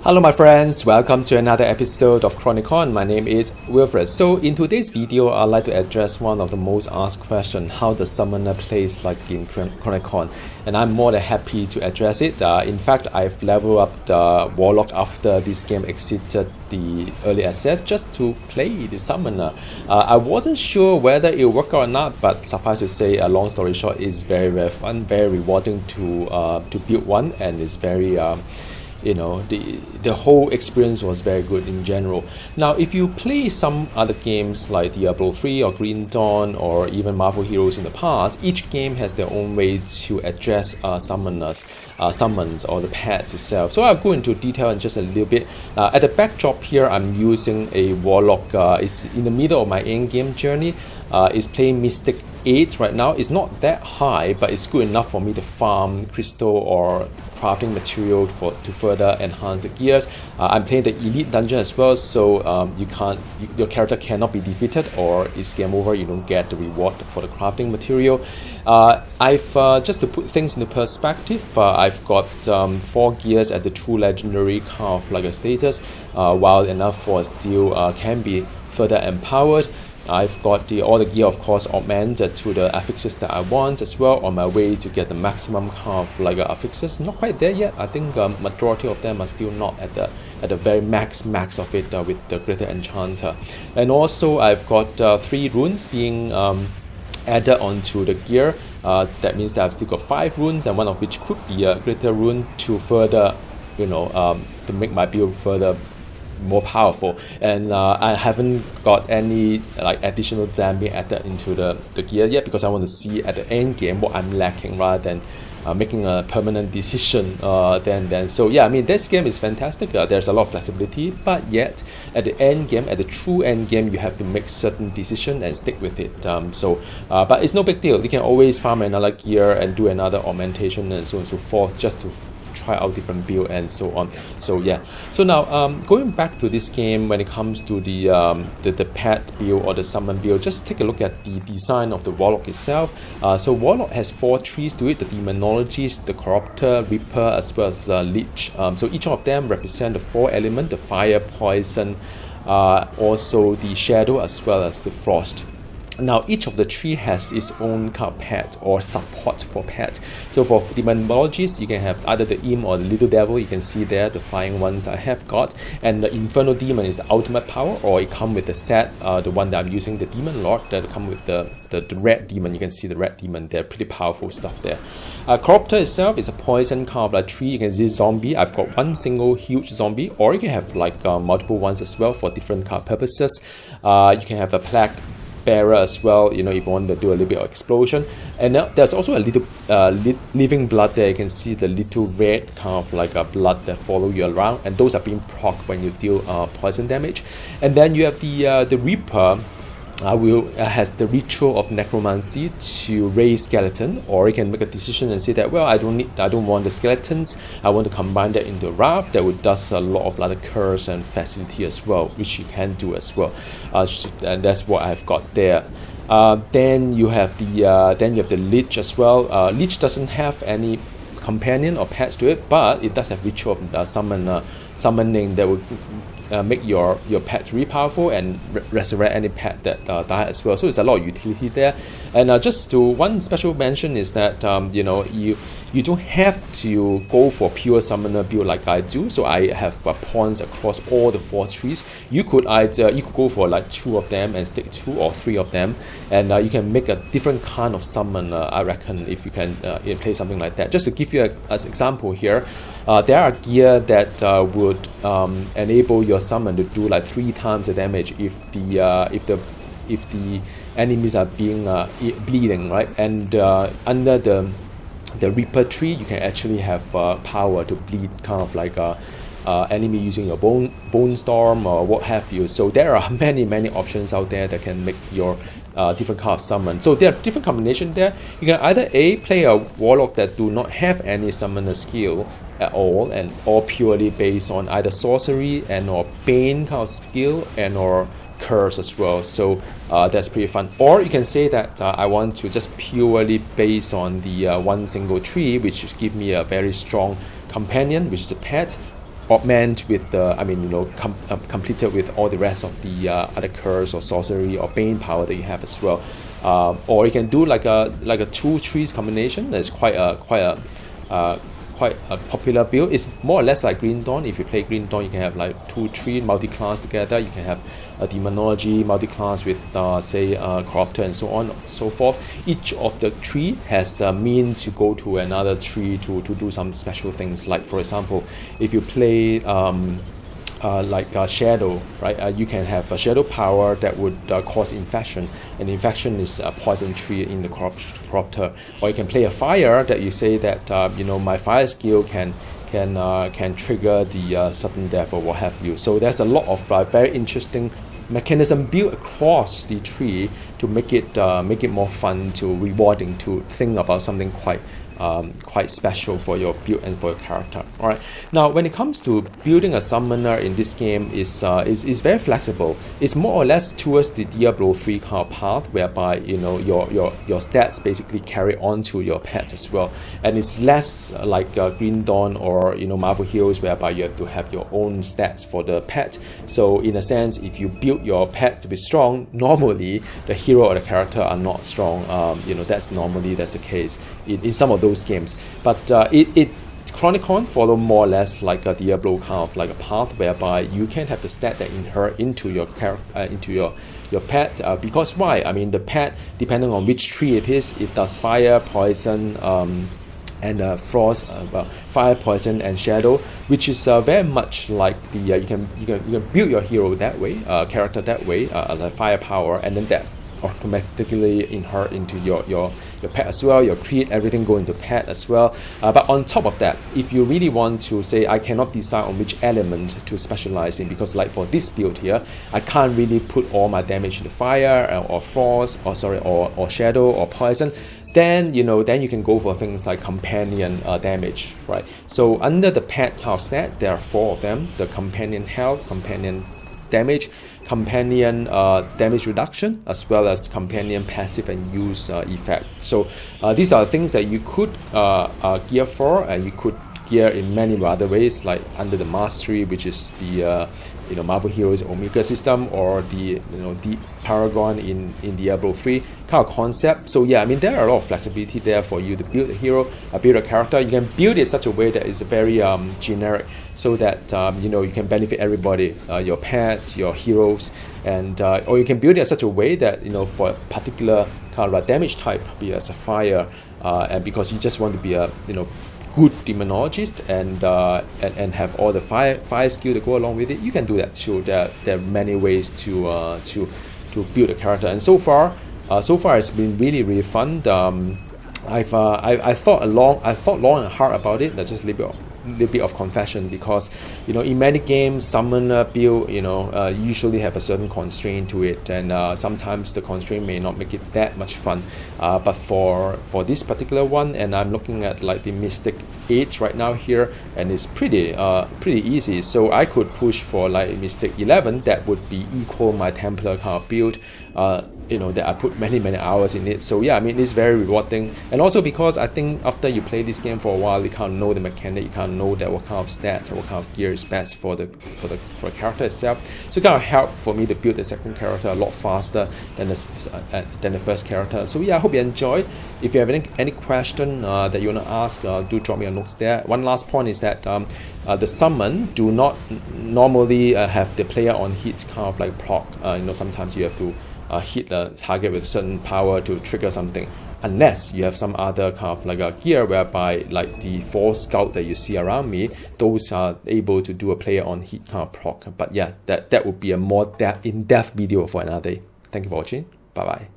Hello my friends, welcome to another episode of Chronicon. My name is Wilfred. So in today's video, I'd like to address one of the most asked questions, how the summoner plays like in Chronicon. And I'm more than happy to address it. In fact, I've leveled up the Warlock after this game exited the early access just to play the summoner. I wasn't sure whether it will work or not, but suffice to say, a long story short, it's very fun, very rewarding to build one, and it's very the whole experience was very good in general. Now, if you play some other games like Diablo 3 or Green Dawn or even Marvel Heroes in the past, each game has their own way to address summons or the pets itself. So I'll go into detail in just a little bit. At the backdrop here, I'm using a Warlock. It's in the middle of my end game journey. It's playing Mystic 8 right now. It's not that high, but it's good enough for me to farm crystal or crafting material to further enhance the gears. I'm playing the elite dungeon as well, so your character cannot be defeated or it's game over. You don't get the reward for the crafting material. I've just to put things into perspective, I've got 4 gears at the true legendary kind of like a status, while enough for still can be further empowered. I've got all the gear, of course, augmented to the affixes that I want as well, on my way to get the maximum kind of like affixes. Not quite there yet. I think majority of them are still not at the very max of it with the greater enchanter. And also I've got 3 runes being added onto the gear. That means that I've still got 5 runes, and one of which could be a greater rune to further, to make my build further more powerful. And I haven't got any like additional damage added into the gear yet, because I want to see at the end game what I'm lacking rather than making a permanent decision then. So yeah, I mean, this game is fantastic. There's a lot of flexibility, but yet at the end game, at the true end game, you have to make certain decision and stick with it. But it's no big deal. You can always farm another gear and do another augmentation and so on and so forth, just to try out different build and so on. So yeah, so now going back to this game, when it comes to the pet build or the summon build, just take a look at the design of the Warlock itself. So Warlock has 4 trees to it: the Demonologist, the Corruptor, Reaper, as well as the Lich. So each of them represent the 4 elements: the fire, poison, also the shadow, as well as the frost. Now, each of the tree has its own kind of pet or support for pet. So for Demonologists, you can have either the Imp or the Little Devil. You can see there the flying ones I have got. And the Infernal Demon is the ultimate power, or it comes with the set, the one that I'm using, the Demon Lord, that come with the Red Demon. You can see the Red Demon there, pretty powerful stuff there. Corruptor itself is a poison kind of like tree. You can see zombie. I've got one single huge zombie, or you can have like multiple ones as well for different kind of purposes. You can have a plague bearer as well, if you want to do a little bit of explosion. And there's also a little living blood there. You can see the little red kind of like a blood that follow you around, and those are being proc when you deal poison damage. And then you have the Reaper. Has the ritual of necromancy to raise skeleton, or you can make a decision and say that, well, I don't want the skeletons, I want to combine that into Wrath. That would does a lot of like curse and facility as well, which you can do as well. And that's what I've got there. Then you have the Lich as well. Lich doesn't have any companion or pets to it, but it does have ritual of summoning that would make your pets really powerful and resurrect any pet that died as well. So it's a lot of utility there. And just to one special mention is that you don't have to go for pure summoner build like I do. So I have pawns across all the 4 trees. You could go for like 2 of them and stick 2 or 3 of them, and you can make a different kind of summon. I reckon, if you can play something like that. Just to give you an example here, there are gear that would enable your summon to do like 3 times the damage if the enemies are being bleeding, right? And under the Reaper tree, you can actually have power to bleed kind of like enemy using your bone storm or what have you. So there are many options out there that can make your different kind of summon. So there are different combinations there. You can either play a Warlock that do not have any summoner skill at all, and all purely based on either sorcery and or bane kind of skill and or curse as well. So that's pretty fun. Or you can say that I want to just purely based on the one single tree, which give me a very strong companion, which is a pet, augment with the, completed with all the rest of the other curse or sorcery or bane power that you have as well. Or you can do like a 2 trees combination. That's quite a popular build. It's more or less like Green Dawn. If you play Green Dawn, you can have like 2 tree multi-class together. You can have a demonology multi-class with say corruptor and so on and so forth. Each of the tree has a means to go to another tree to do some special things. Like for example, if you play shadow, right? You can have a shadow power that would cause infection, and infection is a poison tree in the corruptor. Or you can play a fire that you say that my fire skill can trigger the sudden death or what have you. So there's a lot of very interesting mechanism built across the tree to make it more fun, to rewarding, to think about something quite special for your build and for your character. All right. Now, when it comes to building a summoner in this game, is very flexible. It's more or less towards the Diablo 3 kind of path, whereby your stats basically carry on to your pet as well, and it's less like Green Dawn or Marvel Heroes, whereby you have to have your own stats for the pet. So in a sense, if you build your pet to be strong, normally the hero or the character are not strong. That's the case in some of those games. But Chronicon follow more or less like a Diablo kind of like a path, whereby you can have the stat that inherit into your pet. Because why? I mean, the pet, depending on which tree it is, it does fire, poison, and frost, fire, poison, and shadow, which is very much like the you can build your hero that way, character that way, like fire power, and then that automatically inherit into your pet as well. Your creed, everything go into pet as well. But on top of that, if you really want to say, I cannot decide on which element to specialize in, because like for this build here, I can't really put all my damage into fire or frost or shadow or poison, then you can go for things like companion damage, right? So under the pet kind of stat, there are 4 of them: the companion health, companion damage, companion damage reduction, as well as companion passive and use effect. So these are things that you could gear for, and you could gear in many other ways, like under the mastery, which is the Marvel Heroes Omega system, or the Deep Paragon in Diablo 3 kind of concept. So yeah, I mean, there are a lot of flexibility there for you to build a hero, build a character. You can build it in such a way that is very generic, so that you can benefit everybody, your pets, your heroes, and or you can build it in such a way that for a particular kind of damage type, be as a fire, and because you just want to be a good demonologist and have all the fire skill to go along with it, you can do that too. There are many ways to build a character, and so far it's been really fun. I thought long and hard about it. That's just a little bit of confession, because in many games, summoner build usually have a certain constraint to it, and sometimes the constraint may not make it that much fun. But for this particular one, and I'm looking at like the Mystic 8 right now here, and it's pretty easy. So I could push for like Mystic 11, that would be equal my Templar kind of build. That I put many hours in it. So yeah, I mean, it's very rewarding, and also because I think after you play this game for a while, you kind of know the mechanic, you kind of know that what kind of stats or what kind of gear is best for the character itself. So it kind of helped for me to build the second character a lot faster than the first character. So yeah, I hope you enjoyed. If you have any question that you want to ask, do drop me a note there. One last point is that the summon do not normally have the player on hit kind of like proc. Sometimes you have to hit the target with certain power to trigger something, unless you have some other kind of like a gear whereby like the 4 scout that you see around me, those are able to do a player on hit kind of proc. But yeah, that would be a more in-depth video for another day. Thank you for watching. Bye bye.